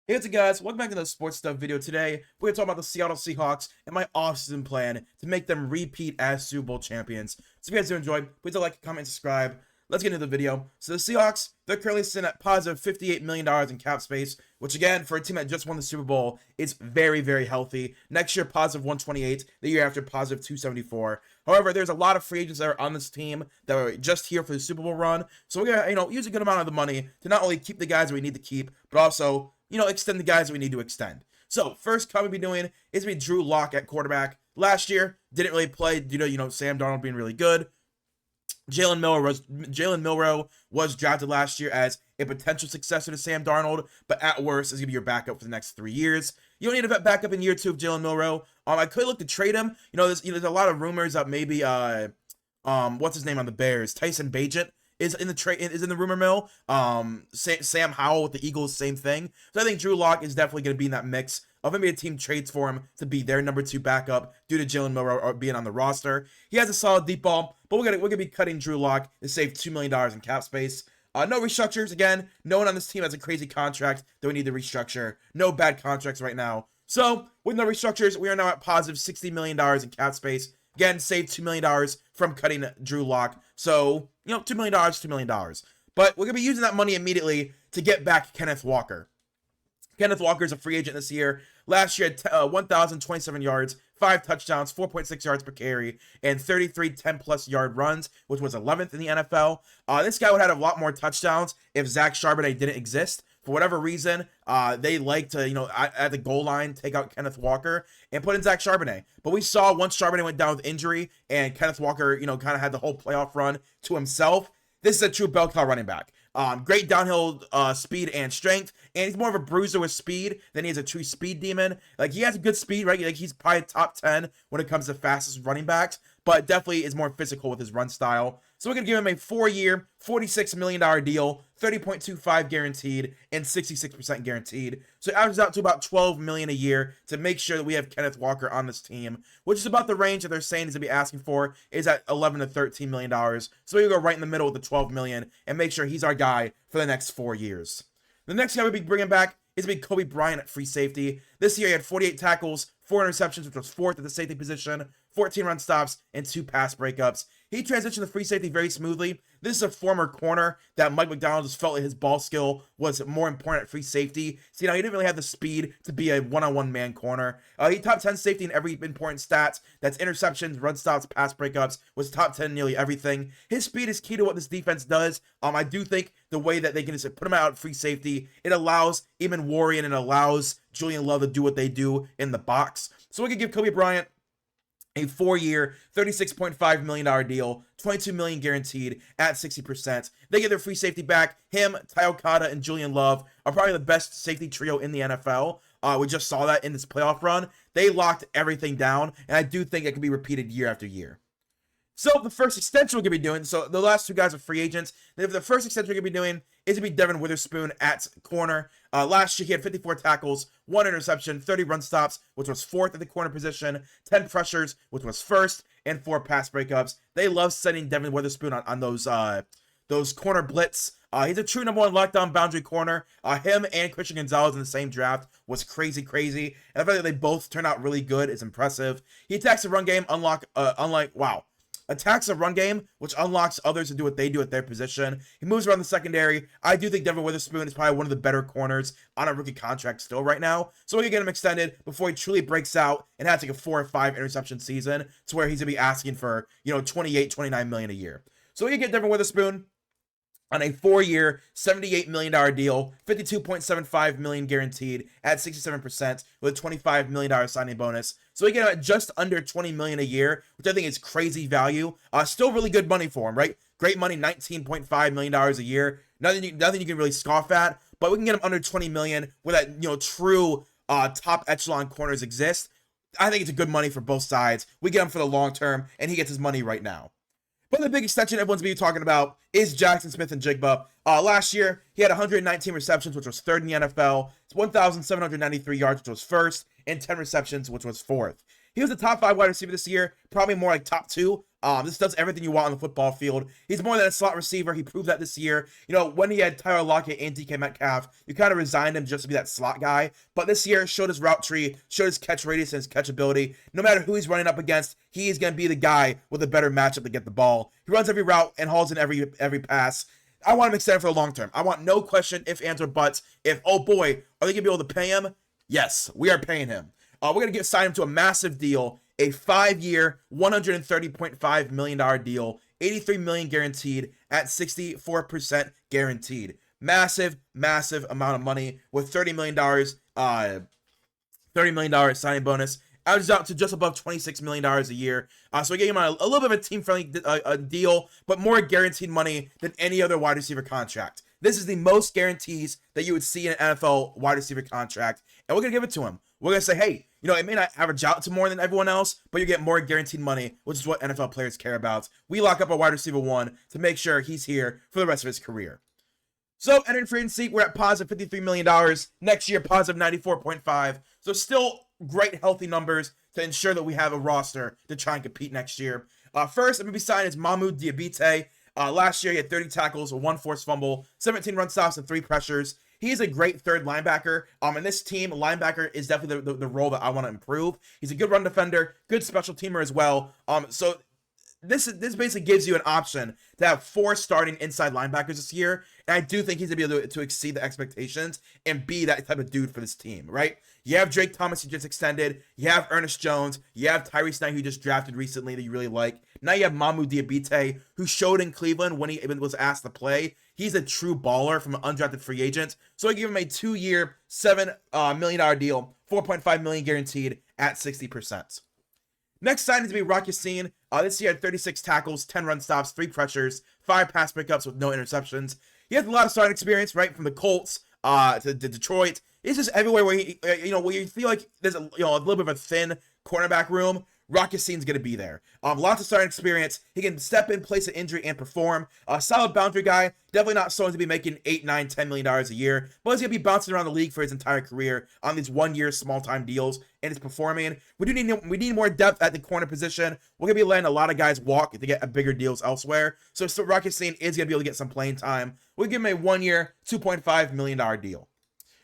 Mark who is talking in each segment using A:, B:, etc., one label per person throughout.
A: Hey, what's up, guys? Welcome back to the Sports Stuff video. Today, we're going to talk about the Seattle Seahawks and my offseason plan to make them repeat as Super Bowl champions. So if you guys do enjoy, please do like, comment, and subscribe. Let's get into the video. So the Seahawks, they're currently sitting at positive $58 million in cap space, which again, for a team that just won the Super Bowl, is very, very healthy. Next year, positive 128. The year after, positive 274. However, there's a lot of free agents that are on this team that are just here for the Super Bowl run. So we're going to, use a good amount of the money to not only keep the guys that we need to keep, but also extend the guys that we need to extend. So, first cut we'll be doing is Drew Lock at quarterback. Last year, didn't really play due to, Sam Darnold being really good. Jalen Milroe was drafted last year as a potential successor to Sam Darnold, but at worst is going to be your backup for the next 3 years. You don't need a backup in year 2 of Jalen Milroe. I could look to trade him. There's a lot of rumors that maybe what's his name on the Bears, Tyson Bagent, is in the rumor mill. Sam Howell with the Eagles, same thing. So I think Drew Lock is definitely going to be in that mix of maybe a team trades for him to be their number 2 backup due to Jalen Milroe being on the roster. He has a solid deep ball, but we're gonna be cutting Drew Lock to save $2 million in cap space. No restructures. Again, no one on this team has a crazy contract that we need to restructure. No bad contracts right now. So with no restructures, we are now at positive $60 million in cap space. Again, save $2 million from cutting Drew Lock. So, $2 million, $2 million. But we're going to be using that money immediately to get back Kenneth Walker. Kenneth Walker is a free agent this year. Last year, 1,027 yards, 5 touchdowns, 4.6 yards per carry, and 33 10-plus yard runs, which was 11th in the NFL. This guy would have had a lot more touchdowns if Zach Charbonnet didn't exist. For whatever reason, they like to, at the goal line, take out Kenneth Walker and put in Zach Charbonnet. But we saw once Charbonnet went down with injury and Kenneth Walker, kind of had the whole playoff run to himself, this is a true bell cow running back. Great downhill speed and strength, and he's more of a bruiser with speed than he is a true speed demon. Like, he has good speed, right? Like, he's probably top 10 when it comes to fastest running backs, but definitely is more physical with his run style. So we're going to give him a 4-year, $46 million deal, 30.25 guaranteed, and 66% guaranteed. So it averages out to about $12 million a year to make sure that we have Kenneth Walker on this team, which is about the range that they're saying is going to be asking for, is at $11 to $13 million. So we go right in the middle with the $12 million and make sure he's our guy for the next 4 years. The next guy we'll be bringing back is going to be Kobe Bryant at free safety. This year he had 48 tackles, 4 interceptions, which was 4th at the safety position, 14 run stops, and 2 pass breakups. He transitioned to free safety very smoothly. This is a former corner that Mike McDonald just felt like his ball skill was more important at free safety. So, he didn't really have the speed to be a one-on-one man corner. He top 10 safety in every important stats. That's interceptions, run stops, pass breakups, was top 10 in nearly everything. His speed is key to what this defense does. I do think the way that they can just put him out at free safety, it allows even Warrior and it allows Julian Love to do what they do in the box. So we could give Kobe Bryant a 4-year, $36.5 million deal, $22 million guaranteed at 60%. They get their free safety back. Him, Ty Okada, and Julian Love are probably the best safety trio in the NFL. We just saw that in this playoff run. They locked everything down, and I do think it can be repeated year after year. So the first extension we're going to be doing, so the last 2 guys are free agents. The first extension we're going to be doing is going to be Devin Witherspoon at corner. Last year he had 54 tackles, 1 interception, 30 run stops, which was 4th at the corner position, 10 pressures, which was 1st, and 4 pass breakups. They love sending Devin Witherspoon on those corner blitz. He's a true number 1 lockdown boundary corner. Him and Christian Gonzalez in the same draft was crazy. And the fact that they both turned out really good is impressive. He attacks the run game, attacks a run game, which unlocks others to do what they do at their position. He moves around the secondary. I do think Devin Witherspoon is probably one of the better corners on a rookie contract still right now. So we can get him extended before he truly breaks out and has like a 4 or 5 interception season to where he's going to be asking for, 28, 29 million a year. So we can get Devin Witherspoon on a 4-year, $78 million deal, $52.75 million guaranteed at 67% with a $25 million signing bonus. So we get him at just under $20 million a year, which I think is crazy value. Still really good money for him, right? Great money, $19.5 million a year. Nothing you can really scoff at, but we can get him under $20 million where that, true top echelon corners exist. I think it's a good money for both sides. We get him for the long term, and he gets his money right now. But the big extension everyone's going to be talking about is Jackson Smith-Njigba. Last year, he had 119 receptions, which was 3rd in the NFL. It's 1,793 yards, which was 1st, and 10 receptions, which was 4th. He was the top 5 wide receiver this year, probably more like top 2 This does everything you want on the football field. He's more than a slot receiver. He proved that this year. You know, when he had Tyler Lockett and DK Metcalf, you kind of resigned him just to be that slot guy. But this year, showed his route tree, showed his catch radius and his catchability. No matter who he's running up against, he is going to be the guy with a better matchup to get the ball. He runs every route and hauls in every pass. I want him extended for the long term. I want no question, if, ands, or buts. If, oh boy, are they going to be able to pay him? Yes, we are paying him. We're going to sign him to a massive deal, a 5-year, $130.5 million deal, $83 million guaranteed at 64% guaranteed. Massive, massive amount of money with $30 million signing bonus. Averages out to just above $26 million a year. So we gave him a little bit of a team-friendly deal, but more guaranteed money than any other wide receiver contract. This is the most guarantees that you would see in an NFL wide receiver contract, and we're going to give it to him. We're going to say, hey, you know, it may not average out to more than everyone else, but you get more guaranteed money, which is what NFL players care about. We lock up a wide receiver 1 to make sure he's here for the rest of his career. So, entering free agency, we're at positive $53 million. Next year, positive 94.5. So, still great, healthy numbers to ensure that we have a roster to try and compete next year. First, I'm going to be signing is Mahmoud Diabate. Last year, he had 30 tackles, 1 forced fumble, 17 run stops, and 3 pressures. He's a great third linebacker. In this team, linebacker is definitely the role that I want to improve. He's a good run defender, good special teamer as well. So this basically gives you an option to have 4 starting inside linebackers this year, and I do think he's going to be able to exceed the expectations and be that type of dude for this team, right? You have Drake Thomas, who just extended. You have Ernest Jones. You have Tyrese Knight, who just drafted recently that you really like. Now you have Mahmoud Diabate, who showed in Cleveland when he even was asked to play. He's a true baller from an undrafted free agent. So I give him a 2-year, $7 million deal, $4.5 million guaranteed at 60%. Next signing to be Rock Ya-Sin. This year had 36 tackles, 10 run stops, 3 pressures, 5 pass pickups with no interceptions. He has a lot of starting experience, right, from the Colts to Detroit. He's just everywhere where where you feel like there's a little bit of a thin cornerback room. Rock Ya-Sin's going to be there. Lots of starting experience. He can step in, place an injury, and perform. A solid boundary guy. Definitely not someone to be making $8, $9, $10 million a year, but he's going to be bouncing around the league for his entire career on these 1-year small-time deals, and is performing. We need more depth at the corner position. We're going to be letting a lot of guys walk to get bigger deals elsewhere. So Rock Ya-Sin is going to be able to get some playing time. We'll give him a 1-year, $2.5 million deal.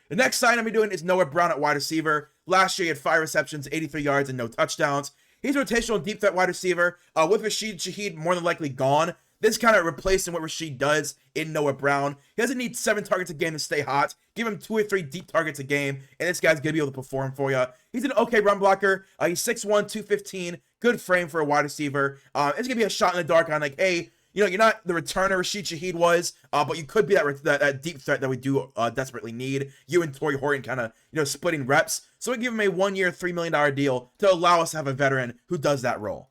A: The next sign I'm doing is Noah Brown at wide receiver. Last year, he had 5 receptions, 83 yards, and no touchdowns. He's a rotational deep threat wide receiver. With Rashid Shaheed more than likely gone, this kind of replacing what Rashid does in Noah Brown. He doesn't need 7 targets a game to stay hot. Give him 2 or 3 deep targets a game, and this guy's going to be able to perform for you. He's an okay run blocker. He's 6'1", 215. Good frame for a wide receiver. It's going to be a shot in the dark on, like, hey, you're not the returner Rashid Shaheed was, but you could be that deep threat that we do desperately need. You and Torrey Horton kind of, splitting reps. So we give him a 1-year, $3 million deal to allow us to have a veteran who does that role.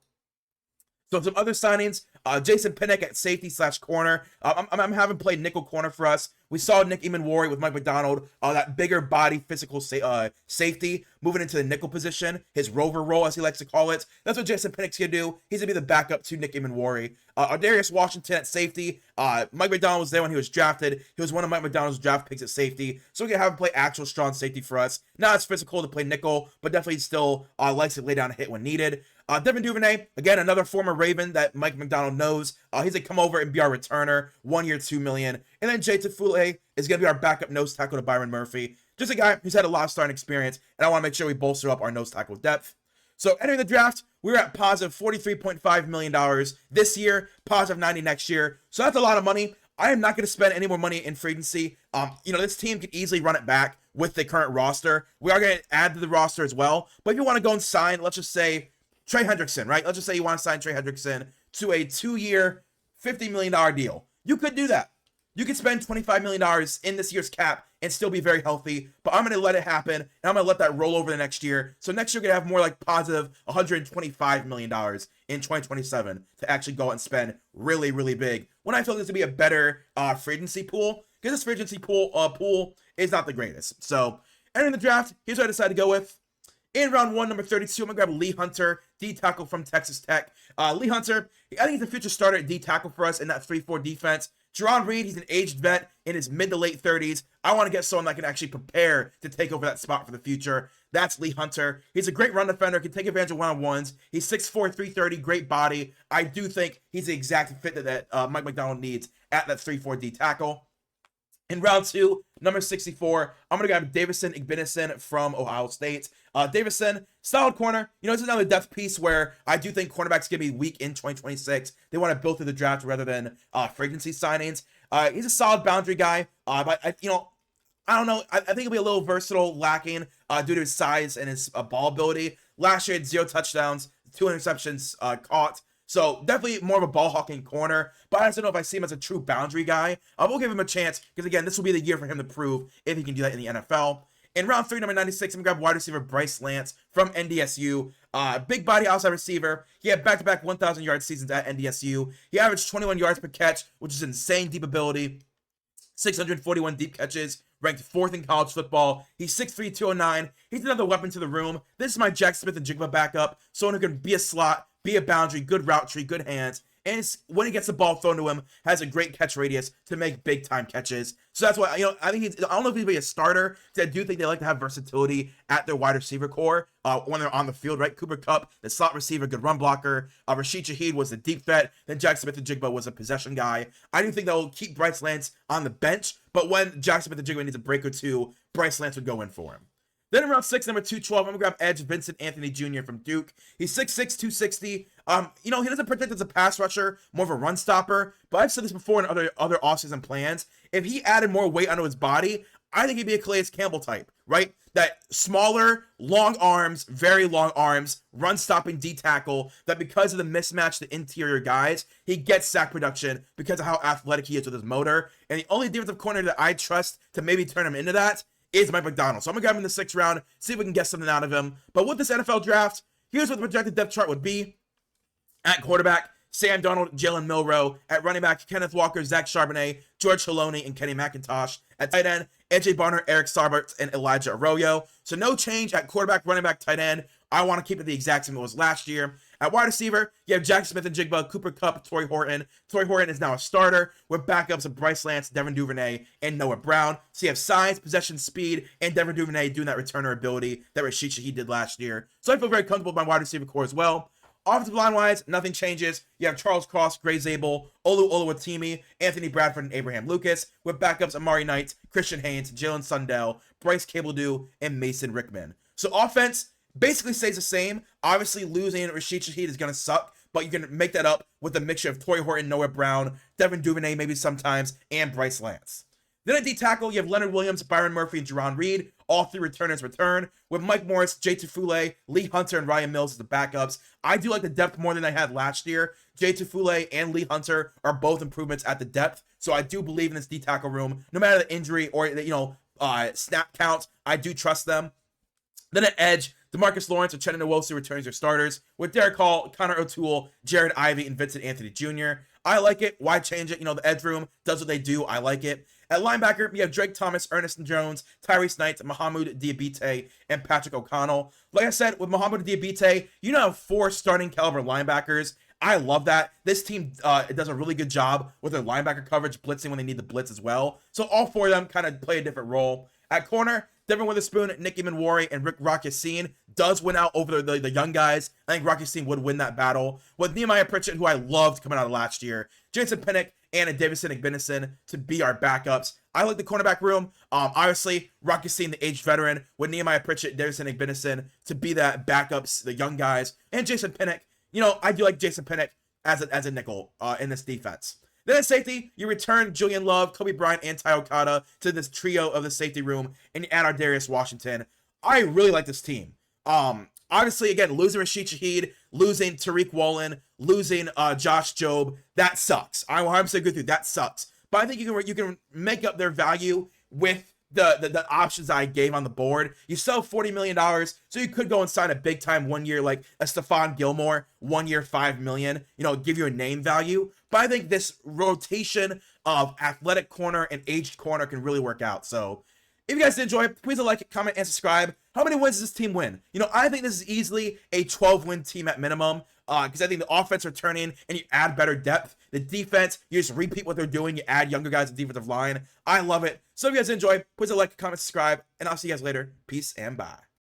A: So some other signings, Jason Pinnock at safety/corner. I'm having played nickel corner for us. We saw Nick Eamon-Warry with Mike McDonald, that bigger body physical safety, moving into the nickel position, his rover role, as he likes to call it. That's what Jason Pinnock's going to do. He's going to be the backup to Nick Eamon-Warry. Darius Washington at safety. Mike McDonald was there when he was drafted. He was one of Mike McDonald's draft picks at safety. So we can have him play actual strong safety for us. Not as physical to play nickel, but definitely still likes to lay down a hit when needed. Devin Duvernay, again, another former Raven that Mike McDonald knows. He's going to come over and be our returner. 1 year, $2 million. And then Jay Tafule is going to be our backup nose tackle to Byron Murphy. Just a guy who's had a lot of starting experience, and I want to make sure we bolster up our nose tackle depth. So entering the draft, we're at positive $43.5 million this year, positive 90 next year. So that's a lot of money. I am not going to spend any more money in free agency. This team could easily run it back with the current roster. We are going to add to the roster as well. But if you want to go and sign, let's just say Trey Hendrickson, right? Let's just say you want to sign Trey Hendrickson to a 2-year, $50 million deal. You could do that. You could spend $25 million in this year's cap and still be very healthy, but I'm going to let it happen, and I'm going to let that roll over the next year. So next year, we're going to have more like positive $125 million in 2027 to actually go out and spend really, really big. When I feel this to be a better free agency pool, because this free agency pool is not the greatest. So entering the draft, here's what I decided to go with. In round 1, number 32, I'm going to grab Lee Hunter, D-tackle from Texas Tech. Lee Hunter, I think he's a future starter at D-tackle for us in that 3-4 defense. Jerron Reed, he's an aged vet in his mid to late 30s. I want to get someone that can actually prepare to take over that spot for the future. That's Lee Hunter. He's a great run defender, can take advantage of one-on-ones. He's 6'4", 330, great body. I do think he's the exact fit that Mike Macdonald needs at that 3-4 D tackle. In round 2, number 64, I'm going to grab Davison Igbinison from Ohio State. Davison, solid corner. You know, this is another depth piece where I do think cornerbacks going to be weak in 2026. They want to build through the draft rather than free agency signings. He's a solid boundary guy, but I don't know. I think he'll be a little versatile, lacking due to his size and his ball ability. Last year, he had 0 touchdowns, 2 interceptions caught. So definitely more of a ball hawking corner, but I just don't know if I see him as a true boundary guy. I will give him a chance because, again, this will be the year for him to prove if he can do that in the NFL. In round 3, number 96, I'm going to grab wide receiver Bryce Lance from NDSU. Big body outside receiver. He had back-to-back 1,000-yard seasons at NDSU. He averaged 21 yards per catch, which is insane deep ability. 641 deep catches, ranked 4th in college football. He's 6'3", 209. He's another weapon to the room. This is my Jack Smith and Jigba backup. Someone who can be a slot, be a boundary, good route tree, good hands. And when he gets the ball thrown to him, has a great catch radius to make big time catches. So that's why, I think I don't know if he'd be a starter, because I do think they like to have versatility at their wide receiver core when they're on the field, right? Cooper Kupp, the slot receiver, good run blocker. Rashid Shaheed was the deep threat. Then Jack Smith and Jigba was a possession guy. I do think they'll keep Bryce Lance on the bench, but when Jack Smith and Jigba needs a break or two, Bryce Lance would go in for him. Then in round 6, number 212, I'm going to grab edge Vincent Anthony Jr. from Duke. He's 6'6", 260. He doesn't protect as a pass rusher, more of a run stopper. But I've said this before in other offseason plans. If he added more weight onto his body, I think he'd be a Calais Campbell type, right? That smaller, long arms, very long arms, run-stopping D-tackle, that because of the mismatch to interior guys, he gets sack production because of how athletic he is with his motor. And the only defensive corner that I trust to maybe turn him into that is Mike Macdonald. So I'm going to grab him in the 6th round, see if we can get something out of him. But with this NFL draft, here's what the projected depth chart would be. At quarterback, Sam Darnold, Jalen Milroe. At running back, Kenneth Walker, Zach Charbonnet, George Haloney, and Kenny McIntosh. At tight end, AJ Barner, Eric Saubert, and Elijah Arroyo. So no change at quarterback, running back, tight end. I want to keep it the exact same it was last year. At wide receiver, you have Jack Smith and Jigba, Cooper Kupp, Torrey Horton. Torrey Horton is now a starter with backups of Bryce Lance, Devin Duvernay, and Noah Brown. So you have size, possession, speed, and Devin Duvernay doing that returner ability that Rashid Shaheed did last year. So I feel very comfortable with my wide receiver core as well. Offensive line-wise, nothing changes. You have Charles Cross, Gray Zabel, Olu Oluwatimi, Anthony Bradford, and Abraham Lucas, with backups Amari Knight, Christian Haynes, Jalen Sundell, Bryce Cabledew, and Mason Rickman. So offense basically stays the same. Obviously, losing Rashid Shaheed is going to suck, but you can make that up with a mixture of Torrey Horton, Noah Brown, Devin Duvernay maybe sometimes, and Bryce Lance. Then at D-tackle, you have Leonard Williams, Byron Murphy, and Jerron Reed. All 3 returners return, with Mike Morris, Jay Tufule, Lee Hunter, and Ryan Mills as the backups. I do like the depth more than I had last year. Jay Tufule and Lee Hunter are both improvements at the depth, so I do believe in this D-tackle room. No matter the injury or, snap count, I do trust them. Then at edge, DeMarcus Lawrence or Chetna Nwosu returns their starters, with Derek Hall, Connor O'Toole, Jared Ivey, and Vincent Anthony Jr. I like it. Why change it? The edge room does what they do. I like it. At linebacker, you have Drake Thomas, Ernest Jones, Tyrese Knight, Mohamed Diabite, and Patrick O'Connell. Like I said, with Mohamed Diabite, you now have 4 starting caliber linebackers. I love that. This team does a really good job with their linebacker coverage, blitzing when they need the blitz as well. So all 4 of them kind of play a different role. At corner, Devin Witherspoon, Nicky Manwari, and Rick Rock-Ya-Sin does win out over the young guys. I think Rock-Ya-Sin would win that battle. With Nehemiah Pritchett, who I loved coming out of last year, Jason Pinnock, and Davison Igbinison to be our backups. I like the cornerback room. Obviously, Rock-Ya-Sin, the aged veteran, with Nehemiah Pritchett, Davison Igbinison to be that backups, the young guys, and Jason Pinnock. I do like Jason Pinnock as a nickel in this defense. Then at safety, you return Julian Love, Kobe Bryant, and Ty Okada to this trio of the safety room, and you add our Darius Washington. I really like this team. Obviously, again, losing Rashid Shaheed, losing Tariq Woolen, losing Josh Jobe, that sucks. I'm saying good through that sucks. But I think you can make up their value with the options I gave on the board. You sell $40 million, so you could go and sign a big time 1 year like a Stephon Gilmore, 1 year $5 million. Give you a name value. But I think this rotation of athletic corner and aged corner can really work out. So if you guys did enjoy, please like, comment, and subscribe. How many wins does this team win? I think this is easily a 12-win team at minimum because I think the offense returning and you add better depth. The defense, you just repeat what they're doing. You add younger guys to the defensive line. I love it. So if you guys enjoy, please like, comment, subscribe, and I'll see you guys later. Peace and bye.